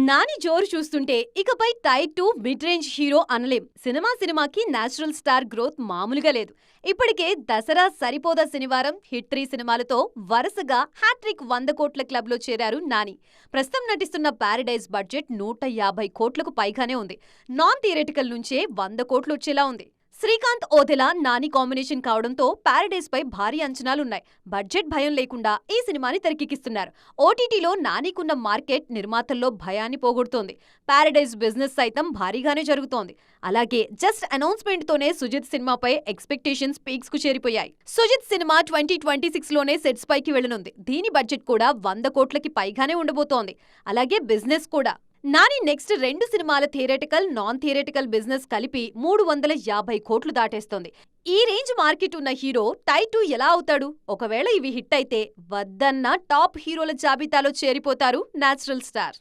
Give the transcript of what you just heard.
నాని జోరు చూస్తుంటే ఇకపై టైర్ 2 మిడ్ రేంజ్ హీరో అనలేం. సినిమాకి నేచురల్ స్టార్ గ్రోత్ మామూలుగా లేదు. ఇప్పటికే దసరా సరిపోదా శనివారం హిట్ 3 సినిమాలతో వరుసగా హ్యాట్రిక్ 100 కోట్ల క్లబ్లో చేరారు నాని. ప్రస్తుతం నటిస్తున్న పారడైజ్ బడ్జెట్ 150 కోట్లకు పైగానే ఉంది. నాన్ థియేటికల్ నుంచే 100 కోట్లు వచ్చేలా ఉంది. శ్రీకాంత్ ఓదెలా నాని కాంబినేషన్ కావడంతో పారడైజ్ పై భారీ అంచనాలున్నాయి. బడ్జెట్ భయం లేకుండా ఈ సినిమాని తెరకెక్కిస్తున్నారు. ఓటీటీలో నానికున్న మార్కెట్ నిర్మాతల్లో భయాన్ని పోగొడుతోంది. పారడైజ్ బిజినెస్ సైతం భారీగానే జరుగుతోంది. అలాగే జస్ట్ అనౌన్స్మెంట్ తోనే సుజిత్ సినిమాపై ఎక్స్పెక్టేషన్స్ పీక్స్ కు చేరిపోయాయి. సుజిత్ సినిమా 2026లోనే సెట్స్ పైకి వెళ్లనుంది. దీని బడ్జెట్ కూడా 100 కోట్లకి పైగానే ఉండబోతోంది. అలాగే బిజినెస్ కూడా. నాని నెక్స్ట్ 2 సినిమాల థియేటికల్, నాన్ థియేటికల్ బిజినెస్ కలిపి 350 కోట్లు దాటేస్తోంది. ఈ రేంజ్ మార్కెట్ ఉన్న హీరో టైర్ 2 ఎలా అవుతాడు? ఒకవేళ ఇవి హిట్ అయితే వద్దన్న టాప్ హీరోల జాబితాలో చేరిపోతారు నేచురల్ స్టార్.